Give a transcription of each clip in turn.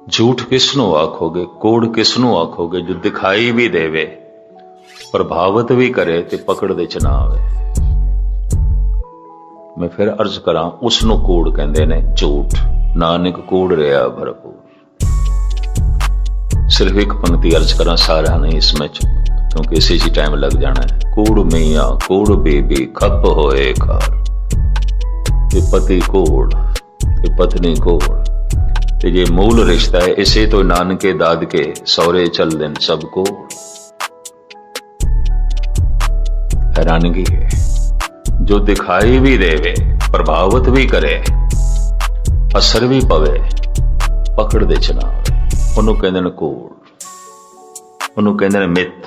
झूठ किसनों आखोगे, कूड़ किसनों आखोगे, जो दिखाई भी देवे प्रभावित भी करे ते पकड़ दे च ना आवे। मैं फिर अर्ज करा, उसनों कूड़ कहंदे ने झूठ, नानक कूड़ रहा भरपूर। सिर्फ एक पंक्ति अर्ज करा, सारा नहीं इसमें, क्योंकि इसी ही टाइम लग जाना है। कूड़ मियाँ कूड़ बीबी खप होए खार, ये पति कूड़ ये पत्नी कूड़, ते ये मूल रिश्ता है। इसे तो नानके दाद के सौरे चल दिन सबको। हैरानगी है, जो दिखाई भी देवे प्रभावित भी करे असर भी पवे पकड़ दे चना, ਉਹਨੂੰ ਕਹਿੰਦੇ ਨੇ ਕੂੜ, ਉਹਨੂੰ ਕਹਿੰਦੇ ਨੇ ਮਿੱਥ।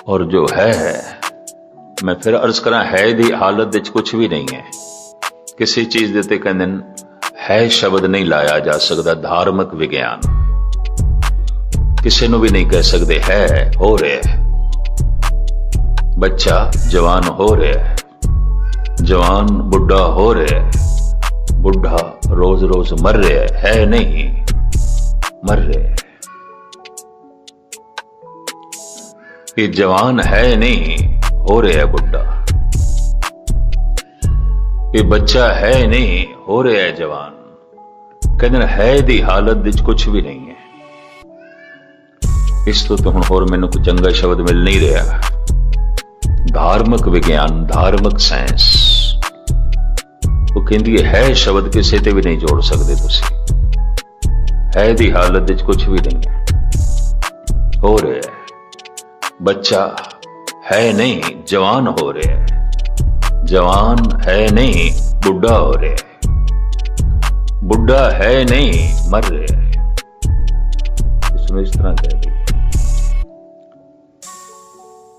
और जो है मैं फिर अर्ज करा, है दी हालत विच कुछ भी नहीं है। किसी चीज दे उत्ते कहंदे है शब्द नहीं लाया जा सकता। धार्मिक विज्ञान किसी नूं भी नहीं कह सकते है हो रहा है। बच्चा जवान हो रहा है, जवान बुढ़ा हो रहा है, बुढ़ा रोज रोज मर रहा है नहीं मर रहा है। ये जवान है नहीं हो रहा है बुढ़ा, ये बच्चा है नहीं हो रहा है जवान। कहते है दी हालत विच कुछ भी नहीं है। इस तो हुण होर मैनूं कोई चंगा शब्द मिल नहीं रहा। धार्मिक विज्ञान, धार्मिक साइंस वो कहती है शब्द किसी ते भी नहीं जोड़ सकते तुसीं। है दी हालत विच कुछ भी नहीं है। हो रहा है, बच्चा है नहीं जवान हो रहा है, जवान है नहीं बुढ़ा हो रहा है, बुढ़ा है नहीं मर रहा है। इसमें इस तरह कह दी,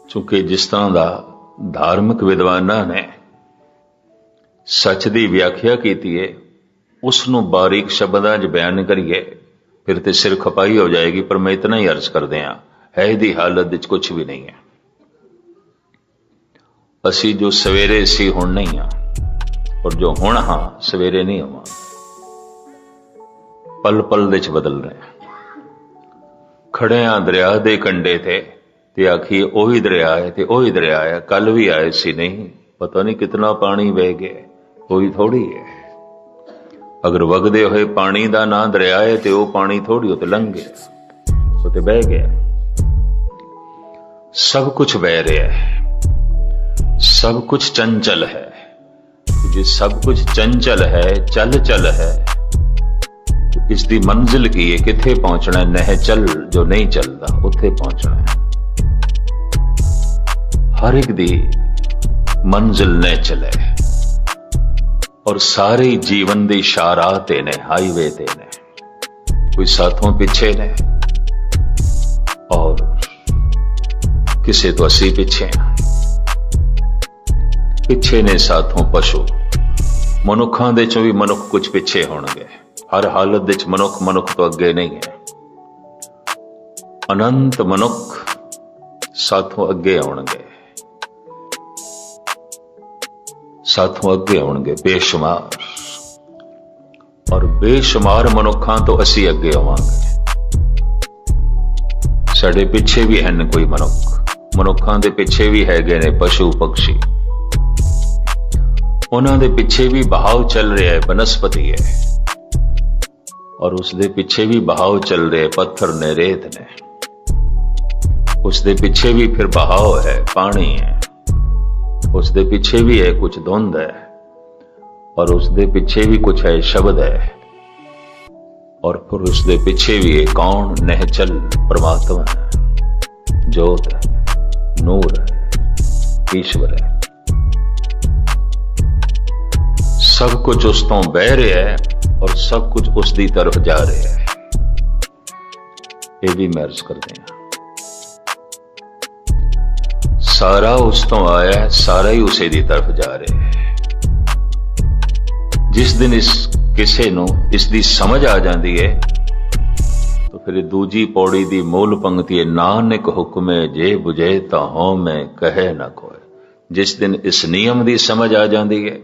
चूंकि जिस तरह का धार्मिक विद्वानां ने सच की व्याख्या की है, उसनों बारीक शब्दां च बयान करिए फिर तो सिर खपाई हो जाएगी। पर मैं इतना ही अर्ज कर दिया, है दी हालत विच कुछ भी नहीं है। असी जो सवेरे सी हुण नहीं हाँ, और जो हुण हाँ सवेरे नहीं होवां। पल पल विच बदल रहे हैं। खड़े हाँ दरिया दे कंडे ते आखिए ओही दरिया है ते ओही दरिया है। कल भी आए सी नहीं, पता नहीं कितना पानी बह गया, कोई थोड़ी है। अगर वगदे हुए पानी का ना दरिया है तो वह पानी थोड़ी हो तो लंघ गया, वो तो बह गया। सब कुछ बह रहा है, सब कुछ चंचल है। जो सब कुछ चंचल है, चल है, तो इसकी मंजिल की है, किथे पहुंचना है। नह चल जो नहीं चलता उत्थे पहुंचना है। हर एक दी मंजिल ने चले, और सारे जीवन दी इशारात ने, हाईवे ते ने, कोई साथों पीछे ने और किसी तो असी पीछे हैं। पिछे ने साथों पशु, मनुखों दे चों भी मनुख कुछ पिछे होणगे। हर हालत विच मनुख मनुख तो अगे नहीं है। अनंत मनुख साथों अगे आउणगे, साथों अगे आउणगे बेशुमार, और बेशुमार मनुखां तो असी अगे आवांगे। साडे पिछे भी हैं कोई मनुख, मनुखां दे पिछे भी हैगे ने पशु पक्षी, उन्हां दे पिछे भी बहाव चल रहा है, बनस्पति है, और उसदे पिछे भी बहाव चल रहे पत्थर ने, रेत ने। उसदे पिछे भी फिर बहाव है, पानी है। उसदे पीछे भी है कुछ धुंध है, और उसदे पीछे भी कुछ है शब्द है, और फिर उसदे पीछे भी है कौन, नहचल परमात्मा है, ज्योत है, नूर है, ईश्वर है। सब कुछ उस तो बह रहा है और सब कुछ उसकी तरफ जा रहा है। ये भी मैं अर्ज कर दें, सारा उस तो आया है, सारा ही उसे दी तरफ जा रहा है। जिस दिन इस किसे नूं इसकी समझ आ जाती है, तो फिर दूजी पौड़ी की मूल पंक्ति है, नानक हुक्मे जे बुझे ता हों मैं कहे ना कोई। जिस दिन इस नियम की समझ आ जाती है,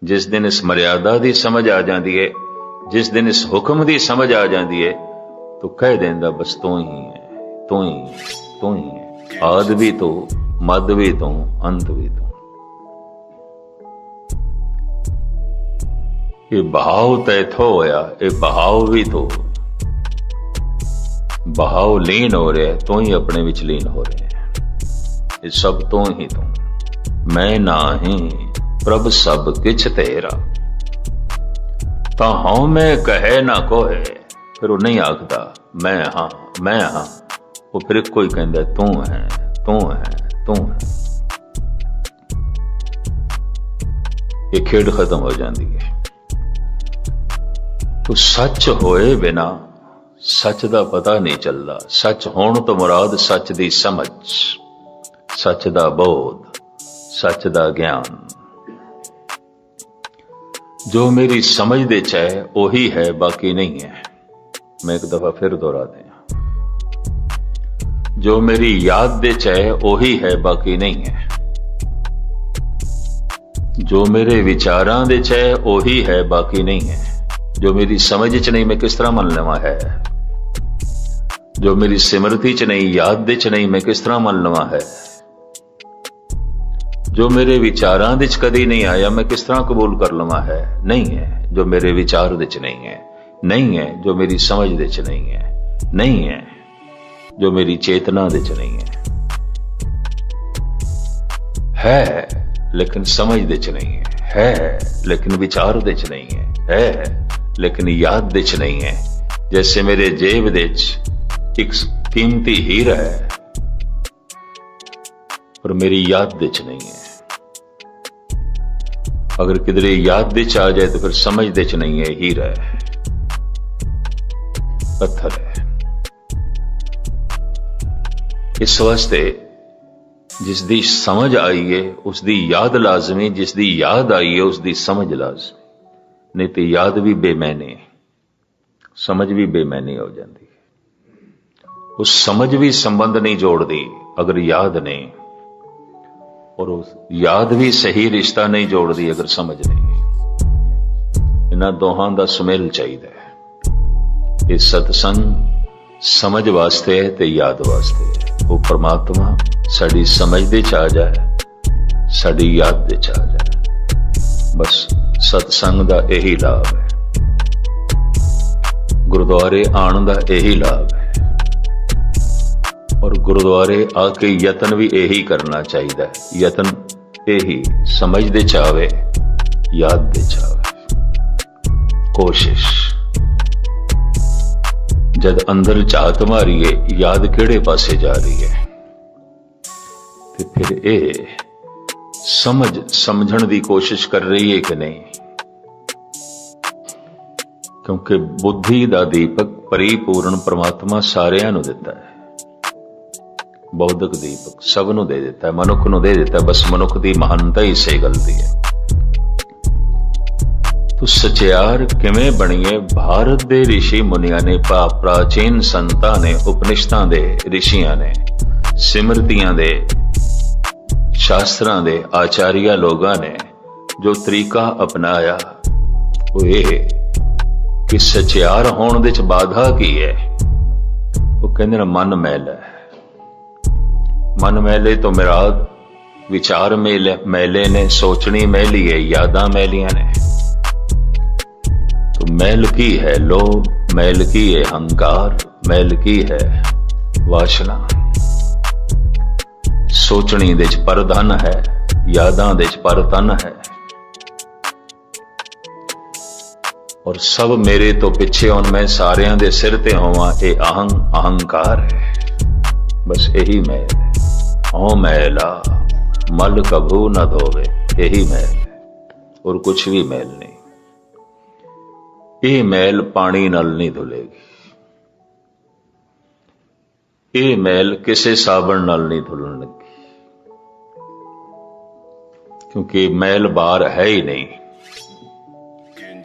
जिस दिन इस मर्यादा की समझ आ जाती है, जिस दिन इस हुक्म की समझ आ जाती है तो कह देंदा बस तू ही है, तू ही तू ही है, आद भी तू, मद भी तू, अंत भी तू। ये बहाव तैथो होया, ये बहाव भी तो, बहाव लीन हो रहा है, तो ही अपने विच लीन हो रहे हैं। ये सब तो ही तू, मैं ना ही प्रभ सब किछ तेरा। तो हाँ मैं कहे ना कोहे, फिर वो नहीं आखदा मैं हाँ मैं हाँ, वो फिर कोई कहता तू है तू है तू है। ये खेड खत्म हो जाती है। तो सच होए बिना सच दा पता नहीं चलता। सच होण तो मुराद सच दी समझ, सच दा बोध, सच दा ज्ञान। जो मेरी समझ दे चाहे वही है, बाकी नहीं है। मैं एक दफा फिर दोहरा दें, जो मेरी याद दे चाहे वही है, बाकी नहीं है। जो मेरे विचारां दे चाहे वही है, बाकी नहीं है। जो मेरी समझ च नहीं मैं किस तरह मन लवा है, जो मेरी सिमरती च नहीं, याद दे च नहीं मैं किस तरह मन लवा है, जो मेरे विचारां दे च कदी नहीं आया मैं किस तरह कबूल कर लवा है। नहीं है जो मेरे विचार दे च नहीं है, नहीं है जो मेरी समझ दे च नहीं है, नहीं है जो मेरी चेतना दे च नहीं है लेकिन समझ दे च नहीं है लेकिन विचार दे च नहीं है लेकिन याद दे च नहीं है। जैसे मेरे जेब दे च एक कीमती हीरा है पर मेरी याद दे च नहीं है। अगर किधरे याद दे च आ जाए तो फिर समझ दे च नहीं है, हीरा है, पत्थर है। इस वास्ते जिसदी समझ आई है उसदी याद लाजमी, जिसदी याद आई है उसदी समझ लाजमी। नहीं तो याद भी बेमैनी, समझ भी बेमैनी हो जाती है। उस समझ भी संबंध नहीं जोड़ती अगर याद नहीं, और उस याद भी सही रिश्ता नहीं जोड़ती अगर समझ नहीं। इन्हां दोहां दा सुमेल चाहिए। ये सत्संग समझ वास्ते है ते याद वास्ते है। वो परमात्मा साड़ी समझ दे च आ जाए, साड़ी याद दे च आ जाए, बस सत्संग दा यही लाभ है। गुरुद्वारे आने दा यही लाभ है, और गुरुद्वारे आके यतन भी यही करना चाहिए। यतन यही समझ दे चावे, याद दे चावे, कोशिश। जद अंदर झात मारीए याद केड़े पासे जा रही है, तो फिर ये समझण की कोशिश कर रही है कि नहीं। क्योंकि बुद्धि दा दीपक परिपूर्ण परमात्मा सारियां नूं दिता है। बौद्धिक दीपक सब नूं दे दिता है, मनुख नूं दे दिता है, बस मनुख की महानता ही से गलती है। तो सचियार किवें बणीए? भारत दे ऋषि मुनियां ने, प्राचीन संतां ने, उपनिषदां दे ऋषियां ने, सिमरतियां दे, शास्त्रां दे आचार्य लोगां ने जो तरीका अपनाया वो ये कि सचियार होण दे च बाधा की है। वो कहंदे ने मन मैल है। मन मैले तो मुराद विचार मैले ने, सोचनी मैली है, यादां मैलियां ने। तो मैल की है लोभ, मैल की है अहंकार, मैल की है वासना। सोचनी दे च परधन है, यादां दे च परतन है, और सब मेरे तो पिछे हुण मैं सारियां दे सिर ते होवां, ये अहंकार है। बस यही मैल है। ओ मैला मल कभू न धोवे, यही मैल है और कुछ भी मैल नहीं। ये मैल पानी नाल नहीं धुलेगी, ये मैल किसे साबण नाल नहीं धुलन लगी, क्योंकि मैल बाहर है ही नहीं।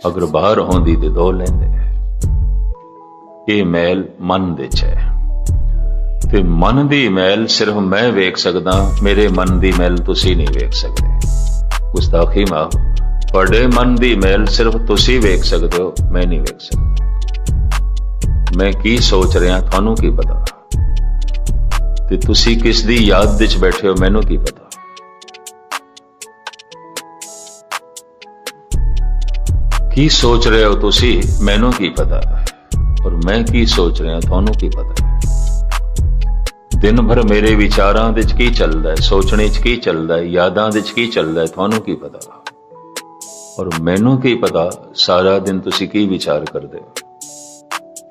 अगर बाहर होंदी तो धो लेंदे। ये मैल मन दे च है, ते मन दी मैल सिर्फ मैं वेख सकदा, मेरे मन दी मैल तुसी नहीं वेख सकते। गुस्ताखी माफ, ਤੁਹਾਡੇ ਮਨ ਦੀ ਮੈਲ ਸਿਰਫ ਤੁਸੀਂ ਵੇਖ ਸਕਦੇ ਹੋ, ਮੈਂ ਨਹੀਂ ਵੇਖ ਸਕਦਾ। ਮੈਂ ਕੀ ਸੋਚ ਰਿਹਾ ਤੁਹਾਨੂੰ ਕੀ ਪਤਾ, ਤੇ ਤੁਸੀਂ ਕਿਸ ਦੀ ਯਾਦ ਵਿੱਚ ਬੈਠੇ ਹੋ ਮੈਨੂੰ ਕੀ ਪਤਾ। ਕੀ ਸੋਚ ਰਹੇ ਹੋ ਤੁਸੀਂ ਮੈਨੂੰ ਕੀ ਪਤਾ, ਔਰ ਮੈਂ ਕੀ ਸੋਚ ਰਿਹਾ ਤੁਹਾਨੂੰ ਕੀ ਪਤਾ। ਦਿਨ ਭਰ ਮੇਰੇ ਵਿਚਾਰਾਂ ਵਿੱਚ ਕੀ ਚੱਲਦਾ ਹੈ, ਸੋਚਣੇ 'ਚ ਕੀ ਚੱਲਦਾ ਹੈ, ਯਾਦਾਂ ਵਿੱਚ ਕੀ ਚੱਲਦਾ ਹੈ ਤੁਹਾਨੂੰ ਕੀ ਪਤਾ, ਔਰ ਮੈਨੂੰ ਕੀ ਪਤਾ ਸਾਰਾ ਦਿਨ ਤੁਸੀਂ ਕੀ ਵਿਚਾਰ ਕਰਦੇ ਹੋ,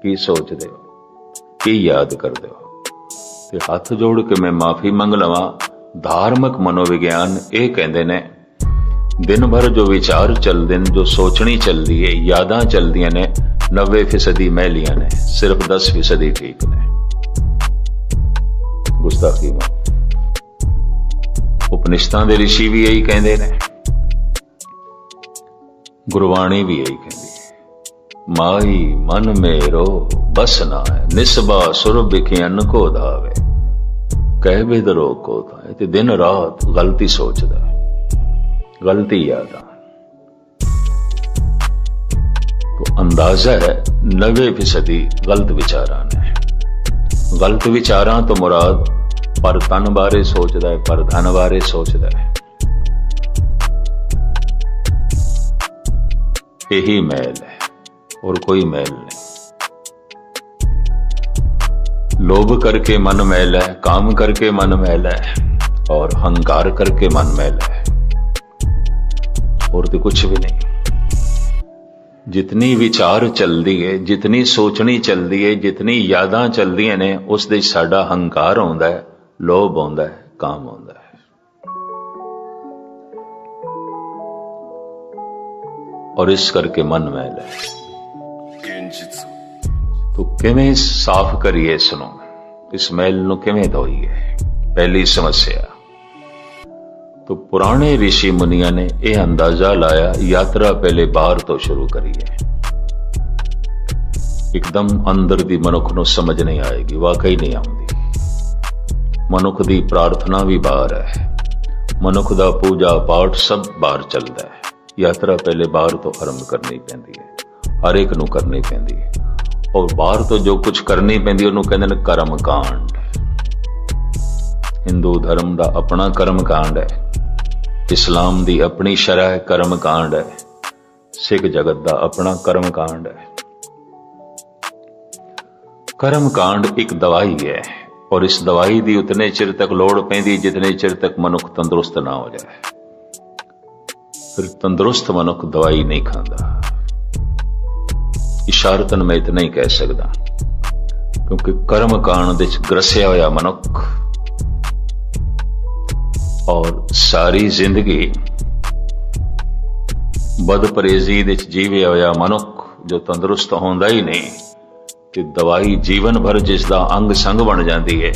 ਕੀ ਸੋਚਦੇ ਹੋ, ਕੀ ਯਾਦ ਕਰਦੇ ਹੋ। ਤੇ ਹੱਥ ਜੋੜ ਕੇ ਮੈਂ ਮਾਫੀ ਮੰਗ ਲਵਾਂ। ਧਾਰਮਿਕ ਮਨੋਵਿਗਿਆਨ ਇਹ ਕਹਿੰਦੇ ਨੇ ਦਿਨ ਭਰ ਜੋ ਵਿਚਾਰ ਚੱਲਦੇ ਨੇ, ਜੋ ਸੋਚਣੀ ਚੱਲਦੀ ਹੈ, ਯਾਦਾਂ ਚੱਲਦੀਆਂ ਨੇ, 90% ਮੈਲੀਆਂ ਨੇ, ਸਿਰਫ 10% ਠੀਕ ਨੇ। ਗੁਸਤਾਖੀ ਉਪਨਿਸ਼ਦਾਂ ਦੇ ਰਿਸ਼ੀ ਵੀ ਇਹੀ ਕਹਿੰਦੇ ਨੇ, ਗੁਰਬਾਣੀ ਵੀ ਇਹੀ ਕਹਿੰਦੀ ਹੈ। ਮਾਈ ਮਨ ਮੇਰੋ ਬਸ ਨਾ ਹੈ, ਨਿਸਬਾ ਸੁਰ ਬਿਖੇ ਅੰਨ ਕੋ ਧਾਵੇ, ਕਹਿ ਬਿਦਰੋ ਕੋ ਧਾਏ। ਤੇ ਦਿਨ ਰਾਤ ਗਲਤੀ ਸੋਚਦਾ, गलती याद तो अंदाजा है 90% गलत विचारां ने। गलत विचारां तो मुराद पर तन बारे सोचता है, पर धन बारे सोचता है। यही मैल है और कोई मैल नहीं। लोभ करके मन मैल है, काम करके मन मैल है, और हंकार करके मन मैल है, और तो कुछ भी नहीं। जितनी विचार चलती है, जितनी सोचनी चलती है, जितनी यादां चलदियां ने, उस दे साडा हंकार आउंदा है, लोभ आउंदा है, काम आउंदा है। और इस करके मन मैल है। तो किवें साफ करिए इसनूं, इस मैल नूं किवें धोईए? पहली समस्या तो पुराने ऋषि मुनिया ने यह अंदाजा लाया, यात्रा पहले बाहर तो शुरू करिए। एकदम अंदर दी मनुख नूं समझ नहीं आएगी, वाकई नहीं आउंदी। मनुख दी प्रार्थना भी बाहर है, मनुख दा पूजा पाठ सब बाहर चलता है। यात्रा पहले बाहर तो आरंभ करनी पैंदी है, हर एक नूं करनी पैंदी है। और बाहर तो जो कुछ करनी पैंदी उहनूं कहंदे ने कर्म कांड। हिंदू धर्म दा अपना कर्म कांड है, इस्लाम दी अपनी शरह कर्म कांड है, सिख जगत दा अपना कर्म कांड है। कर्म कांड एक दवाई है, और इस दवाई दी उतने चिर तक लोड़ पैंदी जितने चिर तक मनुख तंदुरुस्त ना हो जाए। फिर तंदुरुस्त मनुख दवाई नहीं खांदा। इशारतन मैं इतना ही कह सकदा, क्योंकि कर्म कांड दे ग्रसिया होया मनुख और सारी जिंदगी बदपरहेजी दे जीवे होया मनुख जो तंदुरुस्त होंदा ही नहीं, ते दवाई जीवन भर जिसदा अंग संग बन जाती है।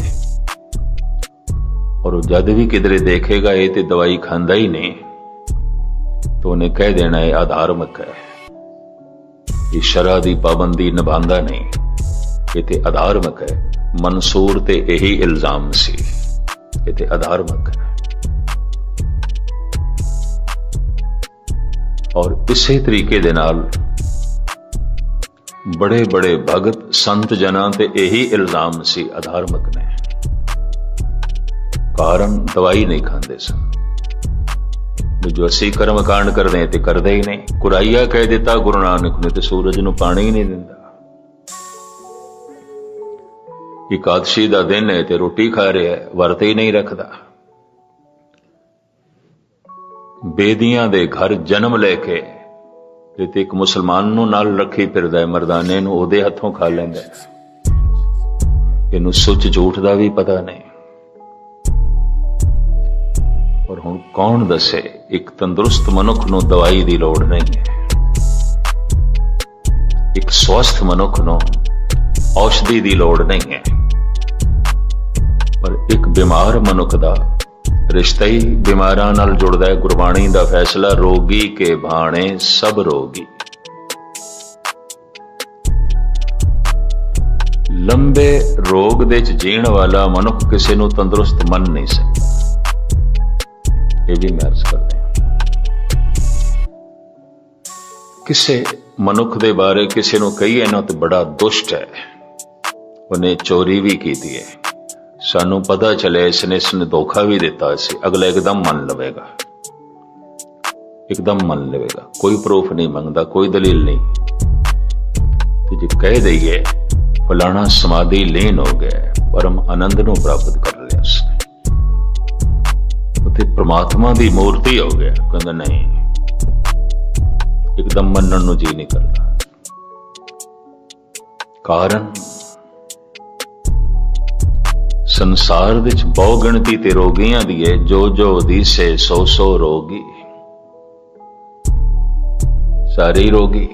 और जद भी किधरे देखेगा ये ते दवाई खांदा ही नहीं, तो उन्हें कह देना है अधार्मिक है, ये शरह दी पाबंदी निभांदा नहीं, ये ते अधार्मिक है। मंसूर ते यही इल्जाम सी, ये ते अधार्मिक है। और इसे तरीके दे नाल बड़े बड़े भगत संत जनां ते यही इल्जाम सी अधार्मिक ने, कारण दवाई नहीं खांदे सन। जो असी कर्म कांड करते हैं तो करते ही नहीं। कुराइया कह दिता गुरु नानक ने, तो सूरज नूं पानी ही नहीं दिंदा। एकादशी दा दिन है तो रोटी खा रहा है, वर्त ही नहीं रखता। बेदियां दे घर जन्म लेके ते एक मुसलमान नूं नाल रखी फिरदा है, मरदाने नूं ओहदे हथों खा लैंदा है। इहनूं सच झूठ दा भी पता नहीं। और हुण कौन दसे, एक तंदुरुस्त मनुख नूं दवाई दी लोड़ नहीं है। एक स्वस्थ मनुख नूं औषधि दी लोड़ नहीं है। पर एक बीमार मनुख दा रिश्ता ही बीमारां नाल जुड़दा है। गुरबाणी दा फैसला, रोगी के भाणे सब रोगी। लंबे रोग दे च जीण वाला मनुख किसी नूं तंदुरुस्त मन नहीं सकता। ये भी मैं अर्ज करदा। ਕਿਸੇ ਮਨੁੱਖ ਦੇ ਬਾਰੇ ਕਿਸੇ ਨੂੰ ਕਹੀਏ ਨਾ ਤੇ ਬੜਾ ਦੁਸ਼ਟ ਹੈ, ਉਹਨੇ ਚੋਰੀ ਵੀ ਕੀਤੀ ਹੈ, ਸਾਨੂੰ ਪਤਾ ਚੱਲਿਆ ਇਸਨੇ ਧੋਖਾ ਵੀ ਦਿੱਤਾ ਸੀ, ਅਗਲਾ ਇੱਕਦਮ ਮੰਨ ਲਵੇਗਾ, ਇੱਕਦਮ ਮੰਨ ਲਵੇਗਾ, ਕੋਈ ਪ੍ਰੂਫ ਨਹੀਂ ਮੰਗਦਾ, ਕੋਈ ਦਲੀਲ ਨਹੀਂ। ਤੇ ਜੇ ਕਹਿ ਦਈਏ ਫਲਾਣਾ ਸਮਾਧੀ ਲੀਨ ਹੋ ਗਿਆ, ਪਰਮ ਆਨੰਦ ਨੂੰ ਪ੍ਰਾਪਤ ਕਰ ਲਿਆ ਉਸਨੇ, ਉੱਥੇ ਪ੍ਰਮਾਤਮਾ ਦੀ ਮੂਰਤੀ ਹੋ ਗਿਆ, ਕਹਿੰਦਾ ਨਹੀਂ, ਇੱਕਦਮ ਮੰਨਣ ਨੂੰ ਜੀ ਨਹੀਂ ਕਰਦਾ। ਕਾਰਨ ਸੰਸਾਰ ਵਿੱਚ ਬਹੁ ਗਿਣਤੀ ਤੇ ਰੋਗੀਆਂ ਦੀ ਹੈ, ਜੋ ਜੋ ਦੀਸੇ ਸੋ ਸੋ ਰੋਗੀ, ਸਾਰੇ ਹੀ ਰੋਗੀ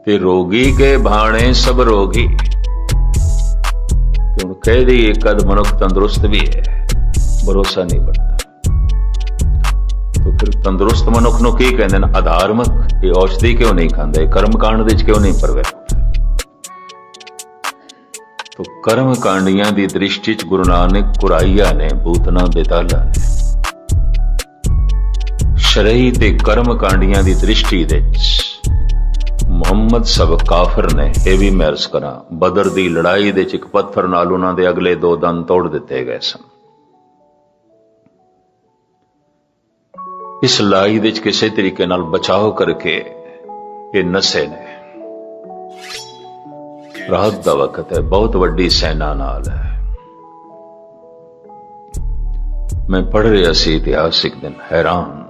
ਤੇ ਰੋਗੀ ਕੇ ਭਾਣੇ ਸਭ ਰੋਗੀ। ਤੇ ਹੁਣ ਕਹਿ ਦਈਏ ਕਦ ਮਨੁੱਖ ਤੰਦਰੁਸਤ ਵੀ ਹੈ, ਭਰੋਸਾ ਨਹੀਂ ਬਣਦਾ। ਫਿਰ ਤੰਦਰੁਸਤ ਮਨੁੱਖ ਨੂੰ ਕੀ ਕਹਿੰਦੇ ਨੇ? ਅਧਾਰਮਿਕ। ਇਹ ਔਸ਼ਧੀ ਕਿਉਂ ਨਹੀਂ ਖਾਂਦੇ? ਕਰਮ ਕਾਂਡ ਵਿੱਚ ਕਿਉਂ ਨਹੀਂ ਪ੍ਰਵਿਰਤ? ਤੋ ਕਰਮ ਕਾਂਡੀਆਂ ਦੀ ਦ੍ਰਿਸ਼ਟੀ ਚ ਗੁਰੂ ਨਾਨਕ ਕੁਰਾਈਆ ਨੇ, ਭੂਤਨਾ ਬੇਤਾਲਾ ਨੇ, ਸ਼ਰਈ ਤੇ ਕਰਮ ਕਾਂਡੀਆਂ ਦੀ ਦ੍ਰਿਸ਼ਟੀ ਵਿੱਚ ਮੁਹੰਮਦ ਸਭ ਕਾਫਰ ਨੇ। ਇਹ ਵੀ ਮੈਂ ਅਰਜ਼ ਕਰਾਂ, ਬਦਰ ਦੀ ਲੜਾਈ ਦੇ ਚ ਇੱਕ ਪੱਥਰ ਨਾਲ ਉਹਨਾਂ ਦੇ ਅਗਲੇ 2 ਦੰਦ ਤੋੜ ਦਿੱਤੇ ਗਏ ਸਨ। ਇਸ ਲੜਾਈ ਵਿੱਚ ਕਿਸੇ ਤਰੀਕੇ ਨਾਲ ਬਚਾਓ ਕਰਕੇ ਇਹ ਨਸੇ ਨੇ। ਰਾਤ ਦਾ ਵਕਤ ਹੈ, ਬਹੁਤ ਵੱਡੀ ਸੈਨਾ ਨਾਲ ਹੈ। ਮੈਂ ਪੜ੍ਹ ਰਿਹਾ ਸੀ ਇਤਿਹਾਸ ਇੱਕ ਦਿਨ, ਹੈਰਾਨ,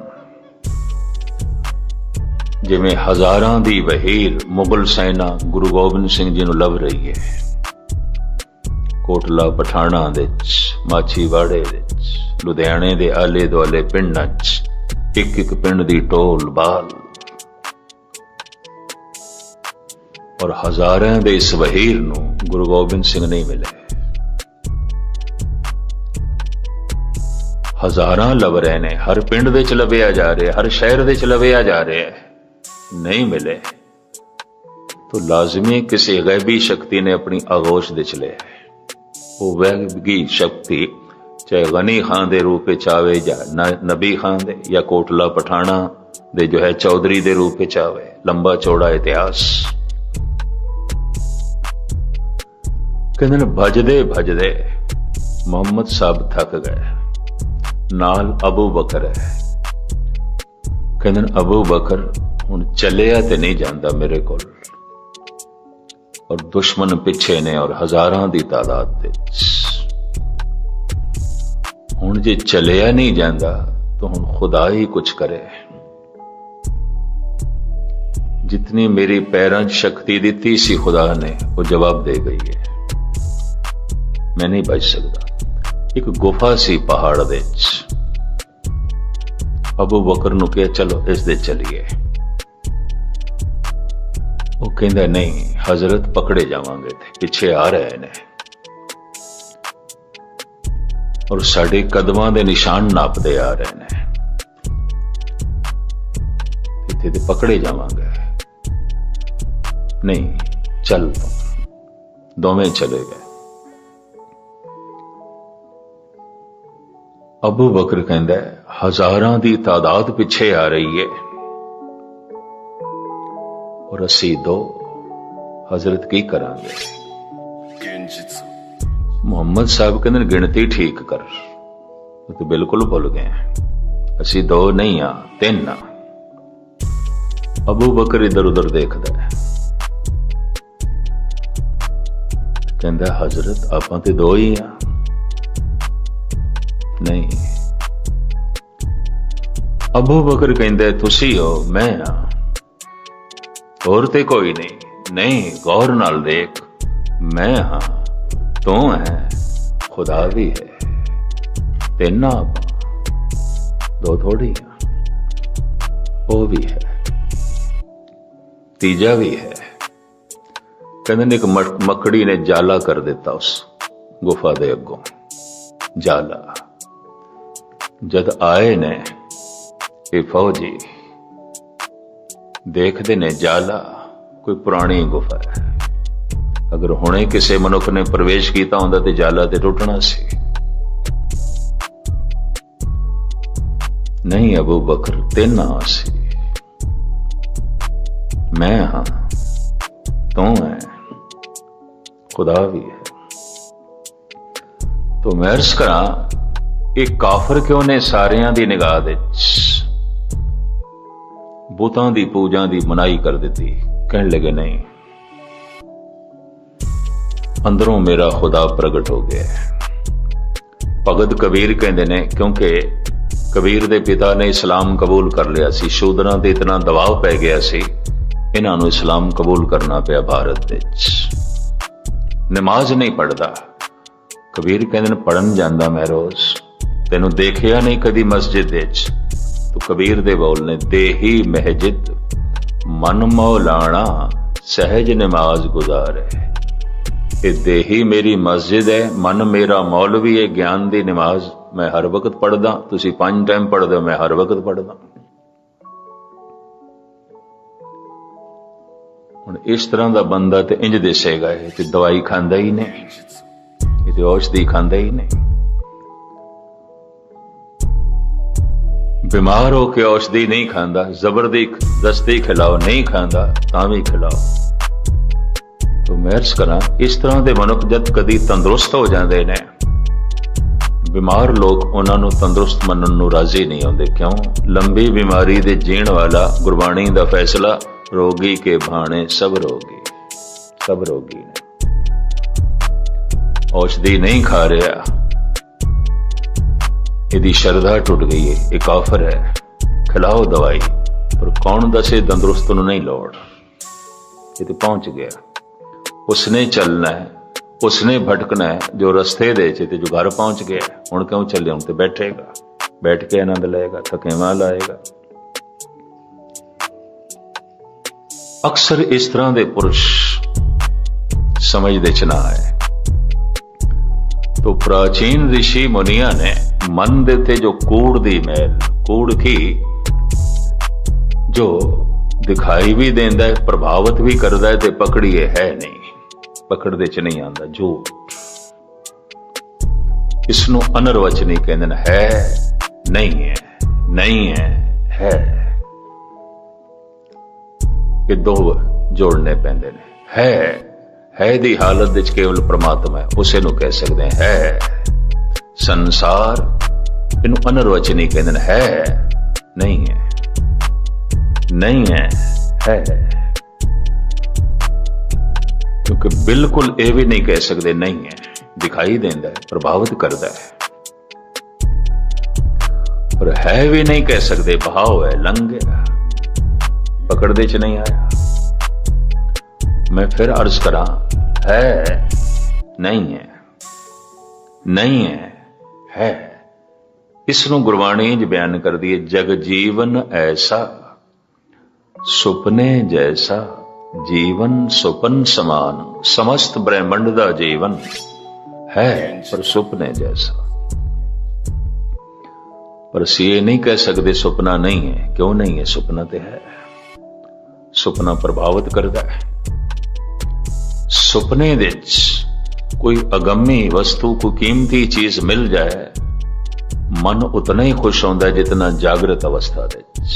ਜਿਵੇਂ ਹਜ਼ਾਰਾਂ ਦੀ ਵਹੀਰ ਮੁਗਲ ਸੈਨਾ ਗੁਰੂ ਗੋਬਿੰਦ ਸਿੰਘ ਜੀ ਨੂੰ ਲੱਭ ਰਹੀ ਹੈ। ਕੋਟਲਾ ਪਠਾਣਾ ਵਿੱਚ, ਮਾਛੀਵਾੜੇ ਵਿੱਚ, ਲੁਧਿਆਣੇ ਦੇ ਆਲੇ ਦੁਆਲੇ ਪਿੰਡਾਂ 'ਚ ਇੱਕ ਇੱਕ ਪਿੰਡ ਦੀ ਟੋਲ ਬਾਲ, ਔਰ ਹਜ਼ਾਰਾਂ ਦੇ ਇਸ ਵਹੀਰ ਨੂੰ ਗੁਰੂ ਗੋਬਿੰਦ ਸਿੰਘ ਨਹੀਂ ਮਿਲੇ। ਹਜ਼ਾਰਾਂ ਲੱਭ ਰਹੇ ਨੇ, ਹਰ ਪਿੰਡ ਵਿੱਚ ਲੱਭਿਆ ਜਾ ਰਿਹਾ, ਹਰ ਸ਼ਹਿਰ ਵਿੱਚ ਲੱਭਿਆ ਜਾ ਰਿਹਾ, ਨਹੀਂ ਮਿਲੇ। तो लाजमी किसी गैबी शक्ति ने अपनी आगोश दिच ले। वो वैगी शक्ति चाहे गनी खान दे रूप में आवे या नबी खान दे या कोटला पठाना दे जो है चौधरी दे रूप में आवे, लंबा चौड़ा इतिहास। कहते भजदे भजदे मोहम्मद साहब थक गए, नाल अबू बकर है। कहते अबू बकर हुण चलिया ते नहीं जांदा मेरे कोल, और दुश्मन पिछे ने और हजारां दी तादाद दे। हुण जे चलिया नहीं जांदा तो हुण खुदा ही कुछ करे। जितनी मेरी पैरां च शक्ति दी सी खुदा ने वो जवाब दे गई है, मैं नहीं बच सकता। एक गुफा सी पहाड़ दे अबू बकर नूं कहा चलो इस दे चलिए। वो कहंदा नहीं हजरत पकड़े जावांगे, पिछे आ रहे ने और साडे कदमां दे निशान नापदे आ रहे ने, इत्थे ते पकड़े जावांगे। नहीं चल, दोवें चले गए। अबू बकर कहंदा हजारां दी तादाद पिछे आ रही है और असी दो, हजरत की करांगे। मोहम्मद साहब कहंदे गिणती ठीक कर, तो बिल्कुल भुल गए, असी दो नहीं आ तीन आ। अबू बकर इधर उधर देखदा है, कहंदा हजरत आपां ते दो ही आ। नहीं, अबू बकर कहंदा तुसी हो मैं आ, और ते कोई नहीं। नहीं गौर नाल देख, मैं हाँ तू है, खुदा भी है, तीन आप दो थोड़ी, वो भी है, तीजा भी है। कहते एक मकड़ी ने जाला कर दिता उस गुफा दे अगों, जाला। जद आए ने ये फौजी देखते ने जाला कोई पुरानी गुफा है, अगर हुणे किसी मनुख ने प्रवेश किया होंदा ते जाला ते टुटना सी। नहीं अबू बकर तीन आ सी, मैं हाँ, तू है, खुदा भी है। तो मैं अर्ज करा, एक काफर क्यों ने सारियां दी निगाह दे बुतां दी पूजा दी मनाही कर दी। कहने लगे नहीं, अंदरों मेरा खुदा प्रगट हो गया है। भगत कबीर कहते ने, क्योंकि कबीर दे पिता ने इस्लाम कबूल कर लिया सी, शूदरां ते इतना दबाव पै गया सी, इन्हां नूं इस्लाम कबूल करना पिया। भारत विच नमाज नहीं पढ़दा। कबीर कहते ने, पढ़न जांदा मैं रोज, तेनू देखिया नहीं कदी मस्जिद विच। तो कबीर दे बोल ने, देही महजिद मन मौलाना सहज नमाज गुजारे। ये देही मेरी मस्जिद है, मन मेरा मौलवी है, ज्ञान दी नमाज मैं हर वक्त पढ़दा। तुसी 5 टाइम पढ़दे हो, मैं हर वक्त पढ़दा। हुण इस तरह दा बंदा ते इंज दिसेगा, ये ते दवाई खांदा ही नहीं, ये ते औषधि खांदा ही नहीं। बीमार होके औषधि नहीं खांदा, जबरदस्ती खिलाओ नहीं खांदा, तां भी खिलाओ। तो मैं अर्ज करा, इस तरह के मनुख जद कदी तंदुरुस्त हो जाते ने, बीमार लोग उन्होंने तंदुरुस्त मनन नूं राजी नहीं होंदे। क्यों? लंबी बीमारी दे जीण वाला गुरबाणी दा फैसला, रोगी के भाणे सब रोगी, सब रोगी ने। औषधि नहीं खा रहा, यदि श्रद्धा टूट गई है, एक काफिर है, खिलाओ दवाई, पर कौन दसे तंदुरुस्त नूं नहीं लोड़। ये तो पहुंच गया, उसने चलना है, उसने भटकना है, जो रस्ते दे च जो घर पहुंच गया। हुण क्यों चले? हुण तो बैठेगा, बैठ के आनंद लेगा, थकेवा लाएगा। अक्सर इस तरह के पुरुष समझदे च ना आए। तो प्राचीन ऋषि मुनिया ने मन दे ते जो कूड़ दी मैल, कूड़ की जो दिखाई भी देंदा है, प्रभावित भी करदा है, ते पकड़िए है नहीं, पकड़दे च नहीं आंदा झूठ। इसनों अनर्वचनी कहंदे ने, है नहीं है, नहीं है। ये दो जोड़ने पैंदे ने। है दी हालत विच केवल परमात्मा है, उसे नूं कह सकते हैं है। संसार इनू अनर्वचनी कहंदे ने, है नहीं है, नहीं है। क्योंकि बिल्कुल ये भी नहीं कह सकते नहीं है, दिखाई देंदा है, प्रभावित करता है। और है भी नहीं कह सकते, बहाव है, लंघ गया, पकड़दे च नहीं आया। मैं फिर अर्ज करा, है नहीं है, नहीं है। इसनों गुरबाणी च बयान कर दिए, जग जीवन ऐसा सुपने जैसा, जीवन सुपन समान, समस्त ब्रह्मंड दा जीवन है पर सुपने जैसा। पर ये नहीं कह सकते सुपना नहीं है। क्यों नहीं है? सुपना तो है। सुपना प्रभावित करता है। सुपने विच कोई अगम्मी वस्तु, कोई कीमती चीज मिल जाए, मन उतना ही खुश होता है जितना जागृत अवस्था विच।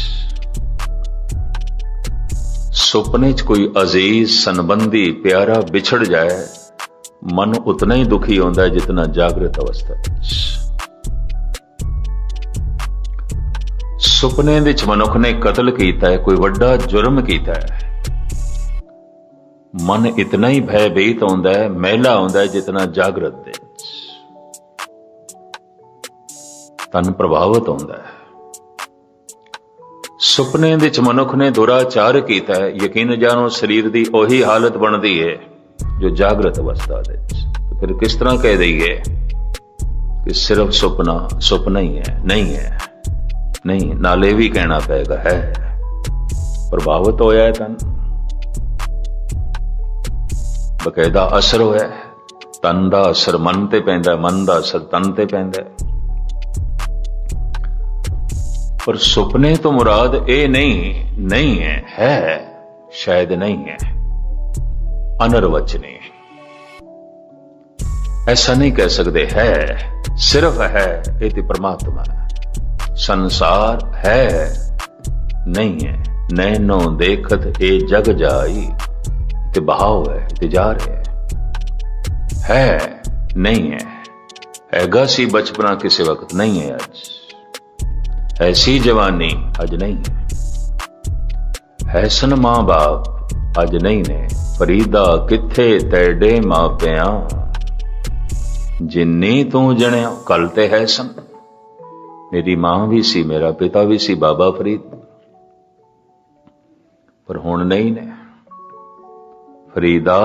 सुपने च कोई अजीज, संबंधी, प्यारा बिछड़ जाए, मन उतना ही दुखी होता है जितना जागृत अवस्था विच। सुपने विच मनुख ने कतल किया है, कोई वड्डा जुर्म किया है, मन इतना ही भयभीत होता है, मैला होता है जितना जागृत विच। तन प्रभावित होता है। सुपने विच मनुख ने दुराचार किया है, यकीन जानो शरीर की ओही हालत बनती है जो जागृत अवस्था विच। तो फिर किस तरह कह दईए कि सिर्फ सुपना सुपना ही है? नहीं है, नहीं। नाले भी कहना पेगा है, प्रभावित होया है तन, बकायदा असर होया है। तन का असर मन ते पैंदा, मन का असर तन ते पैंदा। पर सुपने तो मुराद ये नहीं है, शायद नहीं है, अनर्वचनीय। ऐसा नहीं कह सकते है, सिर्फ है, ये तो परमात्मा है। संसार है नहीं है, नैनो देखत ए जग जाई, ते बहाव है ते जा रहे है नहीं है, हैगा सी बचपना किसी वक्त नहीं है अज, ऐसी जवानी अज नहीं है सन मां बाप अज नहीं ने, फरीदा किथे तेडे मापिया, जिन्नी तू जणिया कल ते है सन। मेरी मां भी सी, मेरा पिता भी सी बाबा फरीद, पर हुण नहीं ने। फरीदा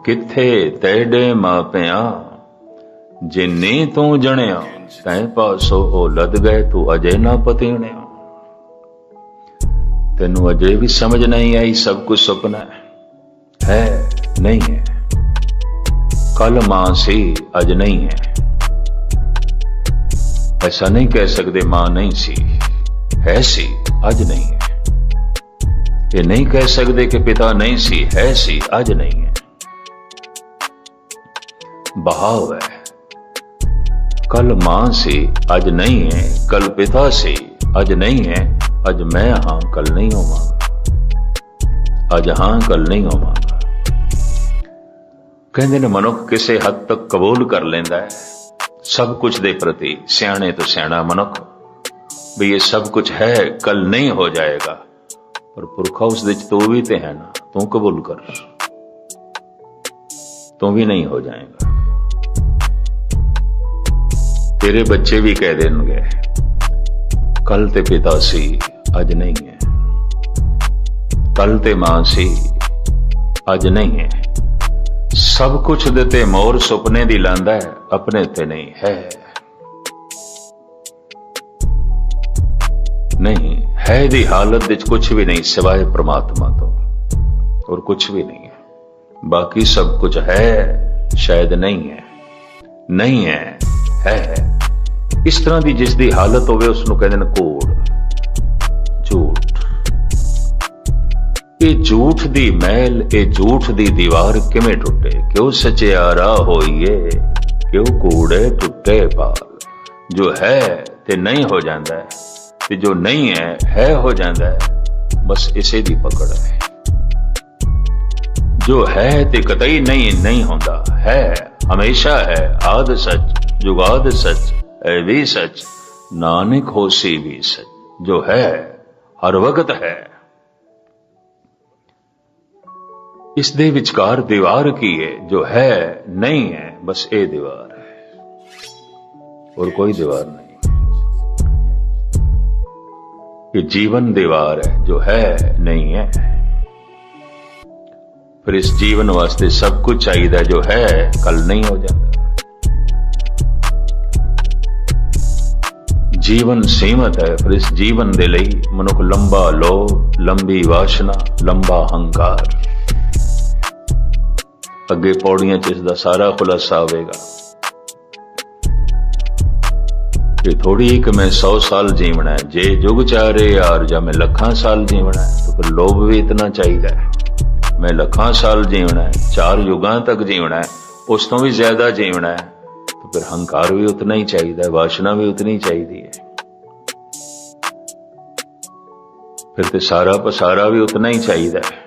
किथे तेडे मापिया, जिन्नी तू जणिया तैं पासो ओ लद गए, तू अजे ना पतीणिया। तेनू अजे भी समझ नहीं आई सब कुछ सुपना है नहीं है, कल मां सी अज नहीं है। ऐसा नहीं कह सकते मां नहीं सी, है सी अज नहीं है। ये नहीं कह सकते कि पिता नहीं सी, है सी अज नहीं है। बहाव है, कल मां सी अज नहीं है, कल पिता सी अज नहीं है, अज मैं हां कल नहीं होवांगा, अज हां कल नहीं होवांगा। कहंदे ने मनुख किसी हद तक कबूल कर लेंदा है सब कुछ दे प्रति, सियाणे तो सियाणा मनुख, भी ये सब कुछ है कल नहीं हो जाएगा, पर पुरखा उस दे तू भी ते है ना, तू कबूल कर, तू भी नहीं हो जाएगा। तेरे बच्चे भी कह देंगे कल ते पिता सी अज नहीं है, कल ते मां सी अज नहीं है। सब कुछ देते मोर सुपने दी लांदा है, अपने ते नहीं है। नहीं है दी हालत विच कुछ भी नहीं सिवाय परमात्मा तो, और कुछ भी नहीं है। बाकी सब कुछ है शायद नहीं है, नहीं है। इस तरह की जिसकी हालत होवे उसनूं कहंदे ने कूड़, झूठ। ये झूठ दी महल, ये झूठ दी दीवार किवें टुटे, क्यों सचियारा होइए, क्यों कूड़े टुटे पाल। जो है ते नहीं हो जाता है, ते जो नहीं है हो जाता है, बस इसे दी पकड़ है। जो है ते कतई नहीं होता, है हमेशा है, आद सच जुगाद सच है भी सच, नानक होसी भी सच। जो है हर वक्त है। इस दे विचकार दीवार की है, जो है नहीं है, बस ये दीवार है और कोई दीवार नहीं। ये जीवन दीवार है, जो है नहीं है। फिर इस जीवन वास्ते सब कुछ चाहिए, जो है कल नहीं हो जाता। जीवन सीमित है, फिर इस जीवन दे लई मनुख लंबा लोभ, लंबी वासना, लंबा हंकार। अगे पौड़ियां च इसका सारा खुलासा आवेगा। ये थोड़ी कि मैं 100 साल जीवना है, जे जुग चारे यार, या मैं लखां साल जीवना है, तो फिर लोभ भी इतना चाहिए है। मैं लखां साल जीवना है, 4 युगां तक जीवना है, उस तो भी ज्यादा जीवना है, तो फिर हंकार भी उतना ही चाहिए, वासना भी उतनी ही चाहिए है, फिर तो सारा पसारा भी उतना ही चाहिए है।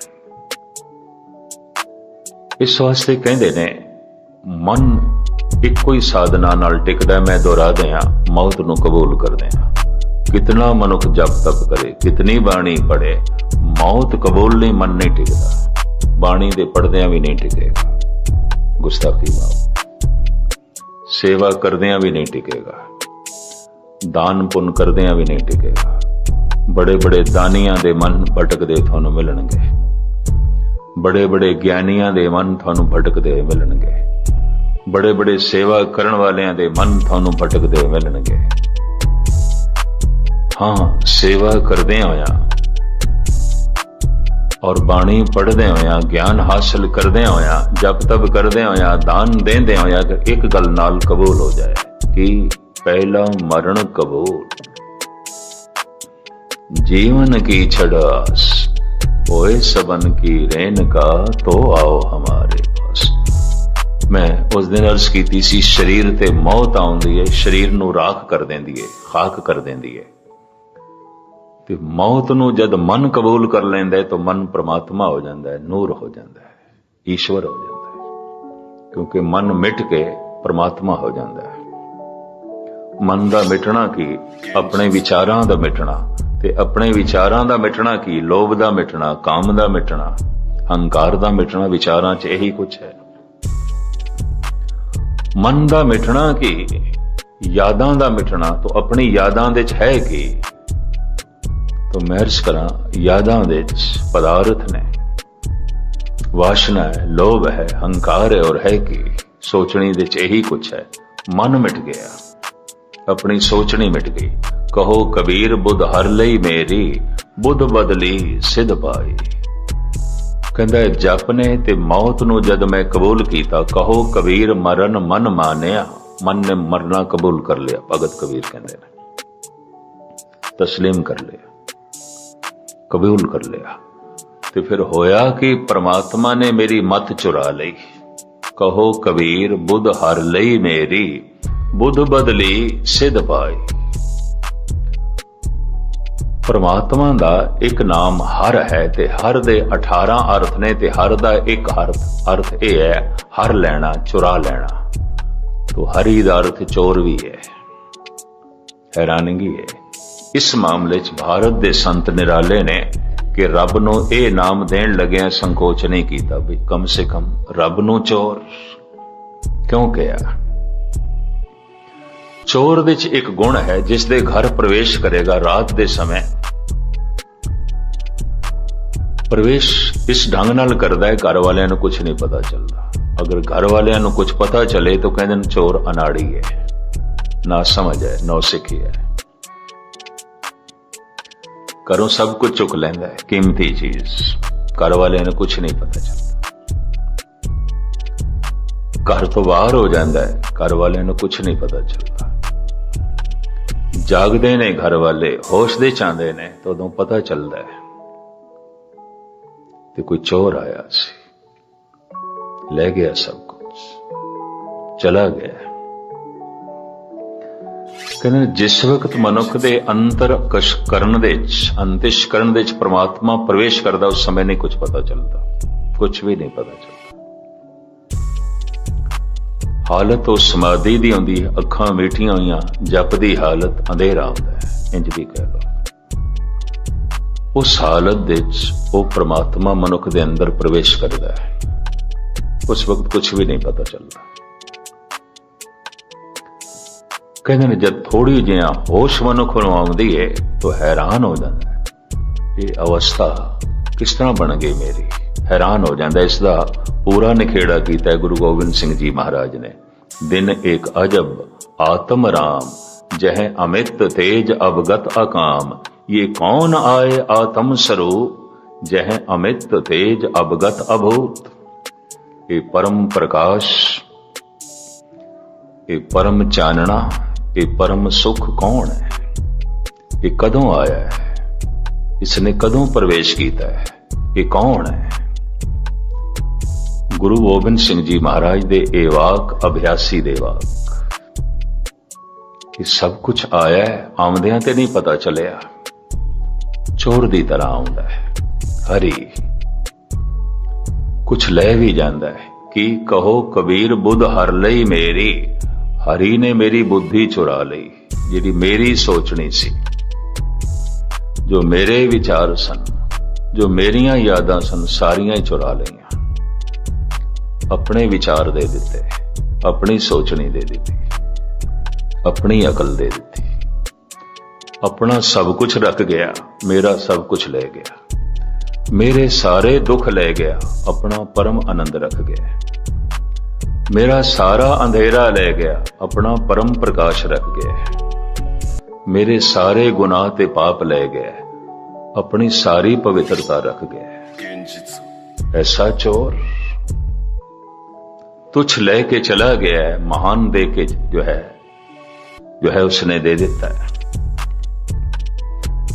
इस वास्ते कहते ने मन इको ही साधना नाल टिकदा। मैं दोहरा दिया, मौत नूं कबूल कर दिया। कितना मनुख जप तप करे, कितनी बाणी पढ़े, मौत कबूल नहीं, मन नहीं टिकदा। बाणी दे पढ़दियां भी नहीं टिकेगा, गुस्ताखी माफ, सेवा करदियां भी नहीं टिकेगा, दान पुण्य करदियां भी नहीं टिकेगा। बड़े बड़े दानियां दे मन भटकदे थानू मिलणगे, बड़े बड़े ज्ञानियां दे मन थानू भटकदे मिलणगे, बड़े बड़े सेवा करन वालियां दे मन थानू भटकदे मिलणगे। हाँ, सेवा करदे होया और बाणी पढ़दे होया, ज्ञान हासिल करदे होया, जप तप करदे होया, दान देंदे होया, एक गल नाल कबूल हो जाए कि पहला मरण कबूल, जीवन की छड़ास होए सबन की रेन का, तो आओ हमारे पास। मैं उस दिन अर्ज की सी, शरीर ते मौत आउंदी है, शरीर नू राख कर देंदी है, खाक कर देंदी है, ਤੇ ਮੌਤ ਨੂੰ ਜਦ ਮਨ ਕਬੂਲ ਕਰ ਲੈਂਦਾ ਹੈ ਤਾਂ ਮਨ ਪ੍ਰਮਾਤਮਾ ਹੋ ਜਾਂਦਾ ਹੈ, ਨੂਰ ਹੋ ਜਾਂਦਾ ਹੈ, ਈਸ਼ਵਰ ਹੋ ਜਾਂਦਾ ਹੈ, ਕਿਉਂਕਿ ਮਨ ਮਿਟ ਕੇ ਪ੍ਰਮਾਤਮਾ ਹੋ ਜਾਂਦਾ ਹੈ। ਮਨ ਦਾ ਮਿਟਣਾ ਕੀ? ਆਪਣੇ ਵਿਚਾਰਾਂ ਦਾ ਮਿਟਣਾ, ਤੇ ਆਪਣੇ ਵਿਚਾਰਾਂ ਦਾ ਮਿਟਣਾ ਕੀ? ਲੋਭ ਦਾ ਮਿਟਣਾ, ਕਾਮ ਦਾ ਮਿਟਣਾ, ਹੰਕਾਰ ਦਾ ਮਿਟਣਾ। ਵਿਚਾਰਾਂ 'ਚ ਇਹੀ ਕੁਝ ਹੈ। ਮਨ ਦਾ ਮਿਟਣਾ ਕੀ? ਯਾਦਾਂ ਦਾ ਮਿਟਣਾ। ਤਾਂ ਆਪਣੀ ਯਾਦਾਂ ਦੇ 'ਚ ਹੈ ਕੀ? ਤਾਂ ਮੈਂ ਅਰਜ਼ ਕਰਾਂ, ਯਾਦਾਂ ਦੇ 'ਚ ਪਦਾਰਥ ਨੇ, ਵਾਸ਼ਨਾ ਹੈ, ਲੋਭ ਹੈ, ਹੰਕਾਰ ਹੈ, ਔਰ ਹੈ ਕੀ? ਸੋਚਣੀ ਦੇ 'ਚ ਇਹੀ ਕੁਝ ਹੈ। ਮਨ ਮਿਟ ਗਿਆ, ਆਪਣੀ ਸੋਚਣੀ ਮਿਟ ਗਈ। ਕਹੋ ਕਬੀਰ ਬੁੱਧ ਹਰ ਲਈ ਮੇਰੀ, ਬੁੱਧ ਬਦਲੀ ਸਿਧ ਪਾਈ। ਕਹਿੰਦਾ ਜਪ ਨੇ ਤੇ ਮੌਤ ਨੂੰ ਜਦ ਮੈਂ ਕਬੂਲ ਕੀਤਾ, ਕਹੋ ਕਬੀਰ ਮਰਨ ਮਨ ਮਾਨਿਆ। ਮਨ ਨੇ ਮਰਨਾ ਕਬੂਲ ਕਰ ਲਿਆ। ਭਗਤ ਕਬੀਰ ਕਹਿੰਦੇ ਨੇ, ਤਸਲੀਮ ਕਰ ਲਿਆ, ਕਬੂਲ ਕਰ ਲਿਆ। ਤੇ ਫਿਰ ਹੋਇਆ ਕਿ ਪ੍ਰਮਾਤਮਾ ਨੇ ਮੇਰੀ ਮਤ ਚੁਰਾ ਲਈ। ਕਹੋ ਕਬੀਰ ਬੁੱਧ ਹਰ ਲਈ ਮੇਰੀ, ਬੁੱਧ ਬਦਲੀ ਸਿਧ ਪਾਈ। ਪਰਮਾਤਮਾ ਦਾ ਇੱਕ ਨਾਮ ਹਰ ਹੈ, ਤੇ ਹਰ ਦੇ 18 ਅਰਥ ਨੇ, ਤੇ ਹਰ ਦਾ ਇੱਕ ਅਰਥ ਇਹ ਹੈ ਹਰ ਲੈਣਾ, ਚੁਰਾ ਲੈਣਾ। ਤੋ ਹਰੀ ਦਾ ਅਰਥ ਚੋਰ ਵੀ ਹੈ। ਹੈਰਾਨਗੀ ਹੈ ਇਸ ਮਾਮਲੇ 'ਚ ਭਾਰਤ ਦੇ ਸੰਤ ਨਿਰਾਲੇ ਨੇ ਕਿ ਰੱਬ ਨੂੰ ਇਹ ਨਾਮ ਦੇਣ ਲੱਗਿਆ ਸੰਕੋਚ ਨਹੀਂ ਕੀਤਾ ਵੀ ਕਮ ਸੇ ਕਮ ਰੱਬ ਨੂੰ ਚੋਰ ਕਿਉਂ ਕਿਹਾ। ਚੋਰ ਵਿੱਚ ਇੱਕ ਗੁਣ ਹੈ, ਜਿਸ ਦੇ ਘਰ ਪ੍ਰਵੇਸ਼ ਕਰੇਗਾ ਰਾਤ ਦੇ ਸਮੇਂ, ਪ੍ਰਵੇਸ਼ ਇਸ ਢੰਗ ਨਾਲ ਕਰਦਾ ਹੈ ਘਰ ਵਾਲਿਆਂ ਨੂੰ ਕੁਝ ਨਹੀਂ ਪਤਾ ਚੱਲਦਾ। ਅਗਰ ਘਰ ਵਾਲਿਆਂ ਨੂੰ ਕੁਝ ਪਤਾ ਚੱਲੇ ਤਾਂ ਕਹਿੰਦੇ ਨੇ ਚੋਰ ਅਨਾੜੀ ਹੈ, ਨਾ ਸਮਝ ਹੈ, ਨੌ ਸਿੱਖੀ ਹੈ। ਘਰੋਂ ਸਭ ਕੁਝ ਚੁੱਕ ਲੈਂਦਾ ਹੈ, ਕੀਮਤੀ ਚੀਜ਼, ਘਰ ਵਾਲਿਆਂ ਨੂੰ ਕੁਝ ਨਹੀਂ ਪਤਾ ਚੱਲਦਾ। ਘਰ ਤੋਂ ਬਾਹਰ ਹੋ ਜਾਂਦਾ ਹੈ, ਘਰ ਵਾਲਿਆਂ ਨੂੰ ਕੁਝ ਨਹੀਂ ਪਤਾ ਚੱਲਦਾ। ਜਾਗਦੇ ਨੇ ਘਰ ਵਾਲੇ, ਹੋਸ਼ ਦੇ ਚਾਹੁੰਦੇ ਨੇ, ਤਾਂ ਉਦੋਂ ਪਤਾ ਚੱਲਦਾ ਹੈ ਤੇ ਕੋਈ ਚੋਰ ਆਇਆ ਸੀ, ਲੈ ਗਿਆ ਸਭ ਕੁਝ, ਚਲਾ ਗਿਆ। ਕਹਿੰਦੇ ਜਿਸ ਵਕਤ ਮਨੁੱਖ ਦੇ ਅੰਤਿਸ਼ਕਰਨ ਦੇ ਵਿੱਚ ਪ੍ਰਮਾਤਮਾ ਪ੍ਰਵੇਸ਼ ਕਰਦਾ, ਉਸ ਸਮੇਂ ਨਹੀਂ ਕੁਝ ਪਤਾ ਚੱਲਦਾ, ਕੁਝ ਵੀ ਨਹੀਂ ਪਤਾ ਚੱਲਦਾ। ਹਾਲਤ ਉਹ ਸਮਾਧੀ ਦੀ ਹੁੰਦੀ ਹੈ, ਅੱਖਾਂ ਮੀਠੀਆਂ ਹੋਈਆਂ, ਜਪ ਦੀ ਹਾਲਤ, ਅੰਧੇਰਾ ਹੁੰਦਾ ਹੈ, ਇੰਜ ਵੀ ਕਹਿ ਲਓ। ਉਸ ਹਾਲਤ ਦੇ ਵਿੱਚ ਉਹ ਪ੍ਰਮਾਤਮਾ ਮਨੁੱਖ ਦੇ ਅੰਦਰ ਪ੍ਰਵੇਸ਼ ਕਰਦਾ ਹੈ। ਉਸ ਵਕਤ ਕੁਝ ਵੀ ਨਹੀਂ ਪਤਾ ਚੱਲਦਾ। ਕਹਿੰਦੇ ਨੇ ਜਦ ਥੋੜੀ ਜਿਹਾ ਹੋਸ਼ ਮਨੁੱਖ ਨੂੰ ਆਉਂਦੀ ਹੈ ਤਾਂ ਹੈਰਾਨ ਹੋ ਜਾਂਦਾ ਹੈ, ਇਹ ਅਵਸਥਾ ਕਿਸ ਤਰ੍ਹਾਂ ਬਣ ਗਈ ਮੇਰੀ। ਹੈਰਾਨ ਹੋ ਜਾਂਦਾ। ਇਸ ਦਾ ਪੂਰਾ ਨਿਖੇੜਾ ਕੀਤਾ ਗੁਰੂ ਗੋਬਿੰਦ ਸਿੰਘ ਜੀ ਮਹਾਰਾਜ ਨੇ। ਦਿਨ ਏਕ ਅਜਬ ਆਤਮ ਰਾਮ, ਜਹ ਅਮਿਤ ਤੇਜ ਅਵਗਤ ਅਕਾਮ। ये कौन आए आत्म स्वरूप, जह अमित तेज अवगत अभूत। ये परम प्रकाश, ये परम चानना, ये परम सुख कौन है? ये कदों आया है? इसने कदों प्रवेश किया है? ये कौन है? गुरु गोबिंद सिंह जी महाराज दे ए वाक अभ्यासी दे वाक। ये सब कुछ आया है, आमदियां ते नहीं पता चलिया, चोर ਦੀ ਤਰ੍ਹਾਂ ਆਉਂਦਾ ਹੈ। ਹਰੀ ਕੁਛ ਲੈ ਵੀ ਜਾਂਦਾ ਹੈ ਕਿ ਕਹੋ ਕਬੀਰ ਬੁੱਧ ਹਰ ਲਈ ਮੇਰੀ। ਹਰੀ ਨੇ ਮੇਰੀ ਬੁੱਧੀ ਚੁਰਾ ਲਈ, ਜਿਹੜੀ ਮੇਰੀ ਸੋਚਣੀ ਸੀ, ਜੋ ਮੇਰੇ ਵਿਚਾਰ ਸਨ, ਜੋ ਮੇਰੀਆਂ ਯਾਦਾਂ ਸਨ, ਸਾਰੀਆਂ ਹੀ ਚੁਰਾ ਲਈਆਂ। ਆਪਣੇ ਵਿਚਾਰ ਦੇ ਦਿੱਤੇ, ਆਪਣੀ ਸੋਚਣੀ ਦੇ ਦਿੱਤੀ, ਆਪਣੀ ਅਕਲ ਦੇ ਦਿੱਤੀ। अपना सब कुछ रख गया, मेरा सब कुछ ले गया। मेरे सारे दुख ले गया, अपना परम आनंद रख गया। मेरा सारा अंधेरा ले गया, अपना परम प्रकाश रख गया। मेरे सारे गुनाह ते पाप ले गया, अपनी सारी पवित्रता रख गया। ऐसा चोर तुच्छ लेके चला गया है, महान दे के जो है उसने दे देता है।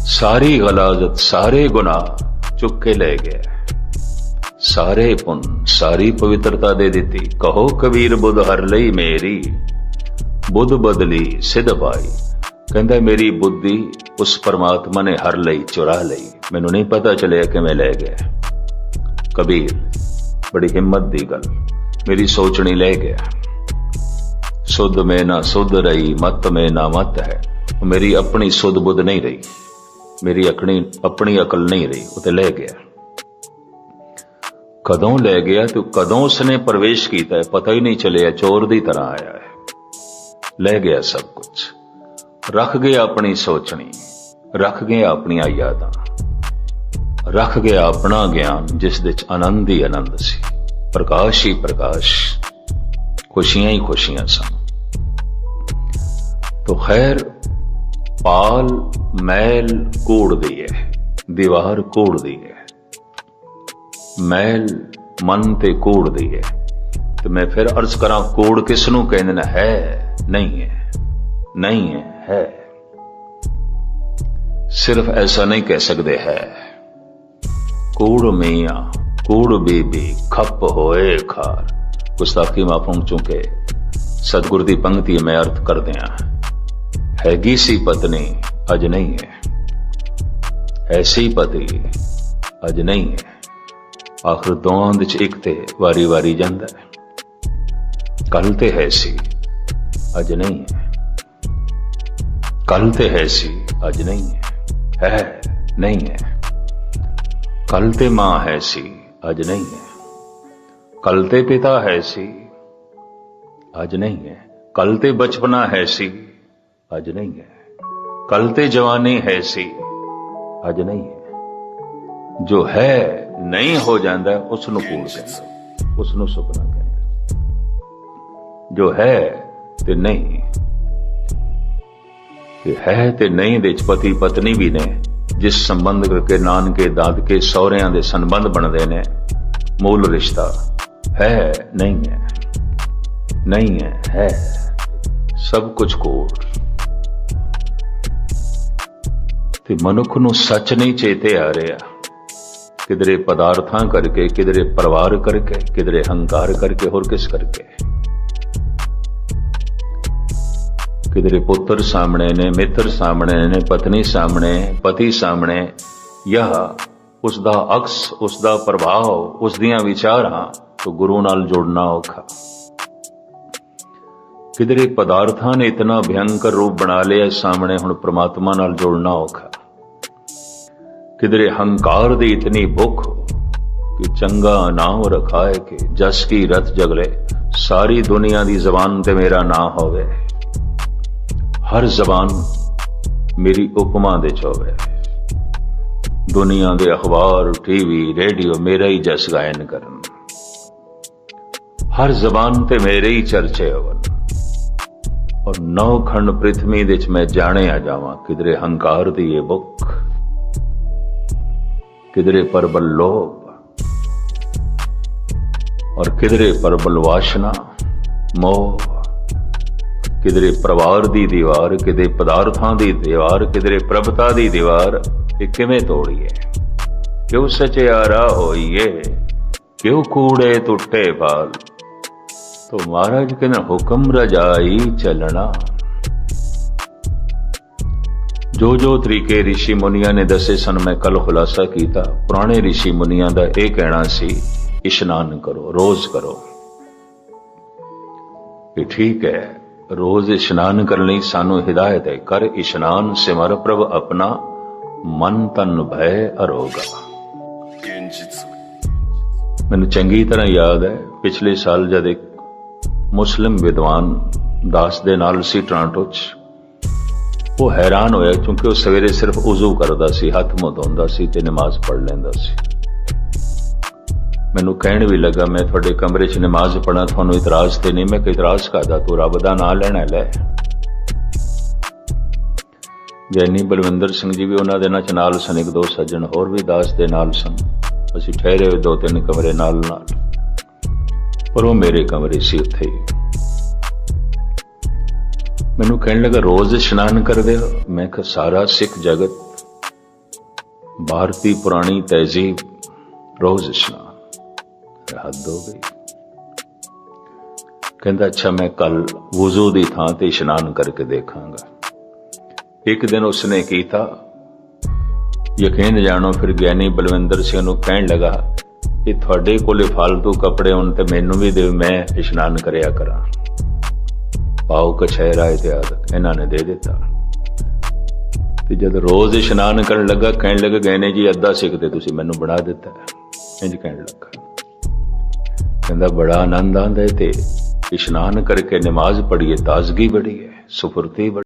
सारी गलाजत, सारे गुनाह चुक के ले गया, सारे पुन, सारी पवित्रता दे दी। कहो कबीर बुद्ध हर लई मेरी, बुद्ध बदली सिद्ध पाई। कहता मेरी बुद्धि उस परमात्मा ने हर लई चुरा लई, मैनू नहीं पता चलिया किवें लै गया। कबीर बड़ी हिम्मत दी गल, मेरी सोचनी ले गया। सुध में ना सुध रही, मत में ना मत है। मेरी अपनी सुध बुध नहीं रही, मेरी अपनी अकल नहीं रही, उते ले गया। कदों ले गया तो कदों उसने प्रवेश किया है पता ही नहीं चलिया, चोर दी तरह आया है। ले गया सब कुछ, रख गया अपनी सोचनी, रख गया अपनी यादां, रख गया अपना ज्ञान जिस दे आनंद ही आनंद सी, प्रकाश ही प्रकाश, खुशियां ही खुशियां सन। तो खैर पाल मैल कूड़ दी है, दीवार कूड़ दी है, मैल मन ते कूड़ दी है। तो मैं फिर अर्ज करा कूड़ किसनू कहंदे ने? है नहीं है, नहीं है। सिर्फ ऐसा नहीं कह सकते है। कूड़ मियां कूड़ बीबी खप होए खार, गुस्ताखी माफूम चूंकि सतगुर की पंक्ति मैं अर्थ कर दिया। हैगी सी पत्नी अज नहीं है, ऐसी पति अज नहीं है। आखिर दोवां दे च एक ते वारी वारी जांदा है। कल ते है सी अज नहीं है, कल ते है सी अज नहीं है नहीं है। कल ते मां है सी अज नहीं है, कल ते पिता है सी अज नहीं है, कल ते बचपना है सी अज नहीं है, कल ते जवानी है सी अज नहीं है। जो है नहीं हो जाता उसनू कूड़ कहंदे, उसनू सुपना कहंदे। जो है ते नहीं, ते है ते नहीं दे पति पत्नी भी ने जिस संबंध करके नानके दादके सौहरियां दे संबंध बनते ने, मूल रिश्ता है नहीं है, नहीं है सब कुछ कूड़। ते मनुख नू सच नहीं चेते आ रहा, किधरे पदार्थां करके, किधरे परिवार करके, किधरे हंकार करके, होर किस करके। किधरे पुत्र सामने ने, मित्र सामने ने, पत्नी सामने, पति सामने, या उसका अक्स, उसका प्रभाव, उसदियां विचारां तो गुरु नाल जोड़ना औखा। किधरे पदार्थां ने इतना भयंकर रूप बना लिया सामने, हुण परमात्मा नाल जोड़ना औखा। किधरे हंकार दी इतनी भुख कि चंगा नाम रखाए कि जस की रथ जगले, सारी दुनिया दी जबान ते मेरा ना होवे, हर जबान मेरी उपमा दे च होवे, दुनिया दे अखबार टीवी रेडियो मेरा ही जस गायन करन, हर जबान ते मेरे ही चर्चे होवन, और 9 खंड पृथ्वी दे च मैं जाने आ जावां। किधरे हंकार दी ये भुख, किधरे परबल लोभ, और किधरे परबल वासना मोह, किधरे परिवार दी दीवार, किधरे पदार्थां दी दीवार, किधरे प्रभता दी दीवार। ये किवें तोड़िए? क्यों सचियारा होइए, क्यों कूड़े टुटे पाल। तो महाराज कहना हुक्म रजाई चलना। जो तरीके ऋषि मुनिया ने दसे सन मैं कल खुलासा किया। पुराने ऋषि मुनिया का यह कहना सी इशनान करो, रोज करो। ये ठीक है, रोज इशनान करने सानू हिदायत है, कर इशनान सिमर प्रभ अपना, मन तन भय अरोगा। मैनू चंगी तरह याद है पिछले साल जब एक मुस्लिम विद्वान दास दे नाल सी टोरंटो च, वो हैरान होया क्योंकि वो सवेरे सिर्फ उजू करता सी, हथ मुंह धोंदा सी ते नमाज पढ़ लैंदा सी। मैनू कहण भी लगा मैं थोड़े कमरे च नमाज पढ़ा, थानू इतराज ते नहीं। मैं कि इतराज करदा, तू रब दा नाम लेना लै। जैनी बलविंदर सिंह जी भी उन्हां दे नाल सन, एक दो सज्जन होर भी दास दे नाल सन। असीं ठहरे 2-3 कमरे नाल, पर वो मेरे कमरे सी उत्थे ही। मैनू कहने लगा रोज इशनान कर दे। मैं कहा सारा सिख जगत, भारतीय पुरानी तहजीब, रोज इशनान, हद हो गई। कहता अच्छा मैं कल वुजू दी थां ते इशनान करके देखांगा। एक दिन उसने कीता, यकीन जानो फिर ज्ञानी बलविंदर सिंह नूं कहण लगा कि तुहाडे कोले फालतू कपड़े होण ते मैनूं भी दे, मैं इशनान करिया करां। पाओ कछहरा इत्यादि इन्हां ने दे दिता। ते जद रोज इशनान करन लगा, कहण लगा ज्ञानी जी अद्धा सिख ते तुसीं मैनूं बना दिता। इंज कहण लगा, कहंदा बड़ा आनंद आंदा है ते इशनान करके नमाज पढ़िए, ताजगी बड़ी है, सुफुर्ती बड़ी।